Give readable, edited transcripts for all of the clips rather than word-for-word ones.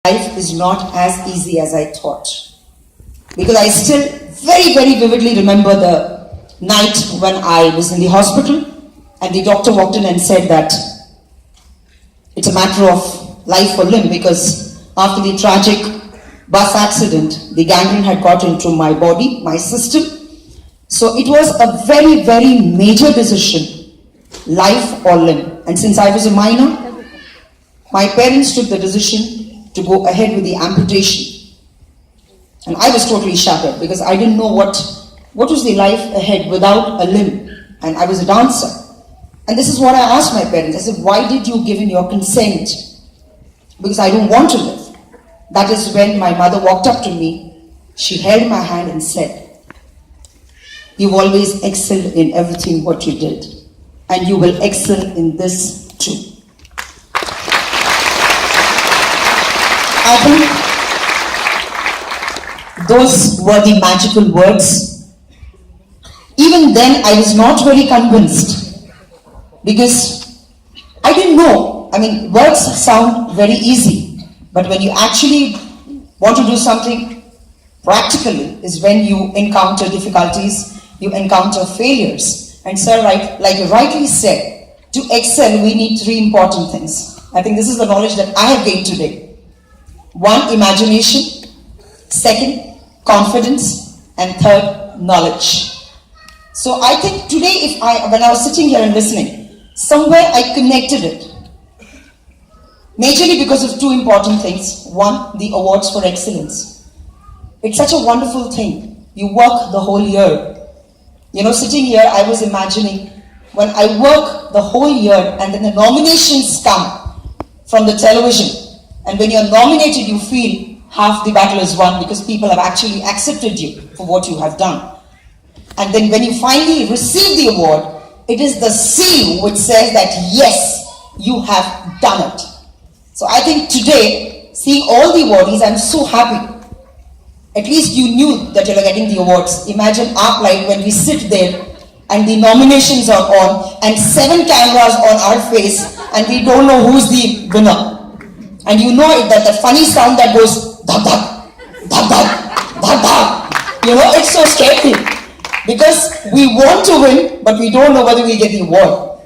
life is not as easy as I thought. Because I still very, very vividly remember the night when I was in the hospital and the doctor walked in and said that it's a matter of life or limb, because after the tragic bus accident, the gangrene had got into my body, my system. So it was a very, very major decision, life or limb. And since I was a minor, my parents took the decision to go ahead with the amputation. And I was totally shattered because I didn't know what was the life ahead without a limb. And I was a dancer. And this is what I asked my parents. I said, why did you give in your consent? Because I don't want to live. That is when my mother walked up to me. She held my hand and said, you've always excelled in everything what you did. And you will excel in this too. I think those were the magical words. Even then, I was not very convinced because I didn't know. I mean, words sound very easy, but when you actually want to do something practically is when you encounter difficulties, you encounter failures. And sir, like you rightly said, to excel, we need three important things. I think this is the knowledge that I have gained today. One, imagination. Second, confidence. And third, knowledge. So I think today, when I was sitting here and listening, somewhere I connected it. Majorly because of two important things. One, the awards for excellence. It's such a wonderful thing. You work the whole year. You know, sitting here, I was imagining when I work the whole year and then the nominations come from the television. And when you're nominated, you feel half the battle is won because people have actually accepted you for what you have done. And then when you finally receive the award, it is the seal which says that yes, you have done it. So I think today, seeing all the awardees, I'm so happy. At least you knew that you were getting the awards. Imagine our plight when we sit there and the nominations are on and 7 cameras on our face and we don't know who's the winner. And you know that the funny sound that goes dhak dhak, dhak dhak, dhak dhak. You know, it's so scary because we want to win, but we don't know whether we get the award.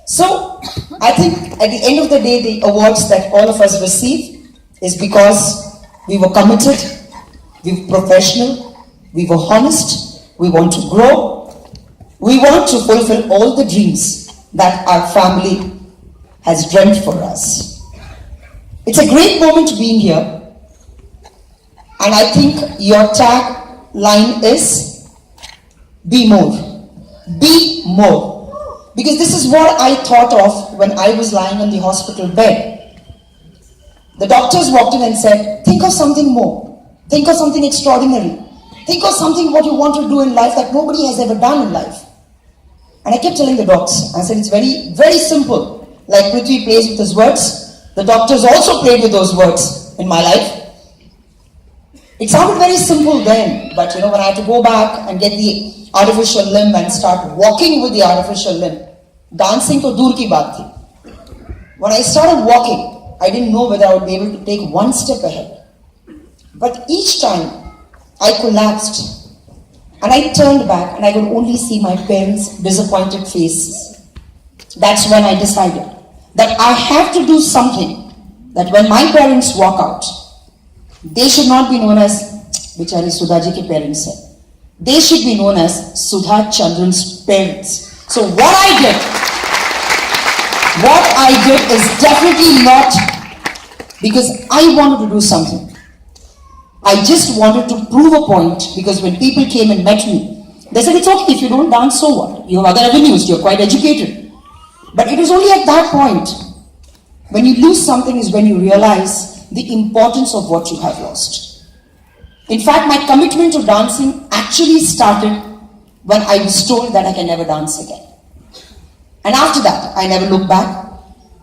So I think at the end of the day, the awards that all of us receive is because we were committed, we were professional, we were honest, we want to grow, we want to fulfill all the dreams that our family has dreamt for us. It's a great moment being here, and I think your tagline is be more. Be more. Because this is what I thought of when I was lying on the hospital bed. The doctors walked in and said, think of something more. Think of something extraordinary. Think of something what you want to do in life that nobody has ever done in life. And I kept telling the docs, I said, it's very, very simple. Like Prithvi plays with his words, the doctors also played with those words in my life. It sounded very simple then, but you know, when I had to go back and get the artificial limb and start walking with the artificial limb, dancing to dur ki baat thi. When I started walking, I didn't know whether I would be able to take one step ahead. But each time I collapsed and I turned back and I could only see my parents' disappointed faces. That's when I decided that I have to do something that when my parents walk out, they should not be known as Bichari Sudha ji ke parents hai. They should be known as Sudha Chandran's parents. So what I did is definitely not because I wanted to do something. I just wanted to prove a point, because when people came and met me, they said, it's okay if you don't dance, so what? You have other avenues, you're quite educated. But it was only at that point, when you lose something is when you realize the importance of what you have lost. In fact, my commitment to dancing actually started when I was told that I can never dance again. And after that, I never looked back,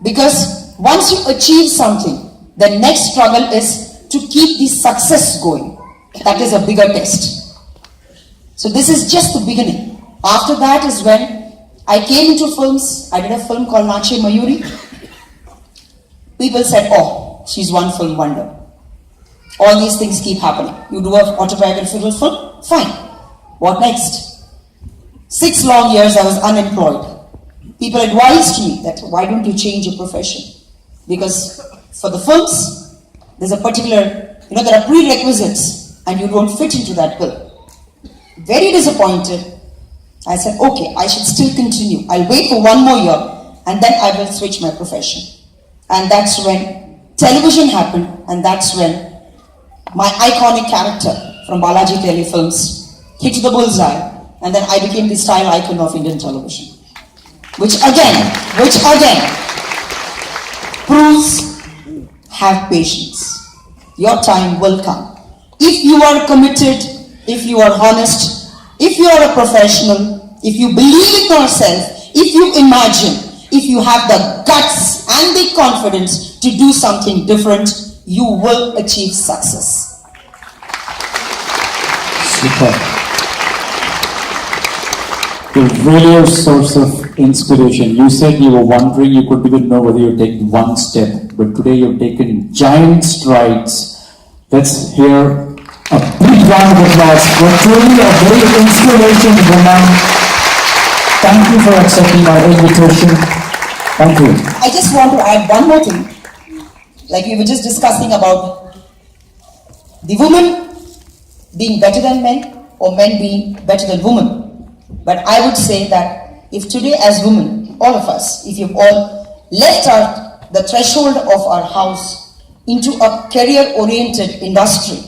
because once you achieve something, the next struggle is to keep the success going. That is a bigger test. So this is just the beginning. After that is when I came into films. I did a film called Nache Mayuri. People said, oh, she's one film wonder. All these things keep happening. You do an autobiographical film, fine. What next? 6 long years I was unemployed. People advised me that why don't you change your profession? Because for the films, there's a particular, there are prerequisites and you don't fit into that bill. Very disappointed. I said, okay, I should still continue. I'll wait for 1 more year and then I will switch my profession. And that's when television happened, and that's when my iconic character from Balaji Telefilms hit the bullseye, and then I became the style icon of Indian television. Which again proves, have patience. Your time will come. If you are committed, if you are honest, if you are a professional, if you believe in yourself, if you imagine, if you have the guts and the confidence to do something different, you will achieve success. Super. You're really a source of inspiration. You said you were wondering, you couldn't even know whether you're taking one step, but today you've taken giant strides. Let's hear a big round of applause for truly a very inspirational woman. Thank you for accepting our invitation. Thank you. I just want to add one more thing. Like we were just discussing about the women being better than men or men being better than women. But I would say that if today as women, all of us, if you've all left out the threshold of our house into a career-oriented industry,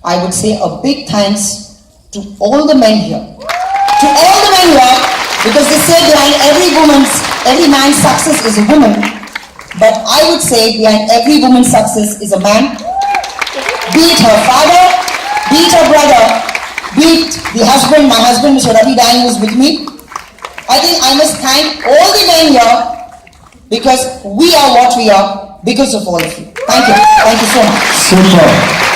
I would say a big thanks to all the men here. To all the men here, because they say behind every man's success is a woman, but I would say behind every woman's success is a man, be it her father, be it her brother, be it the husband, my husband, Mr. Ravi Dan, who's with me. I think I must thank all the men here because we are what we are because of all of you. Thank you. Thank you so much. Super.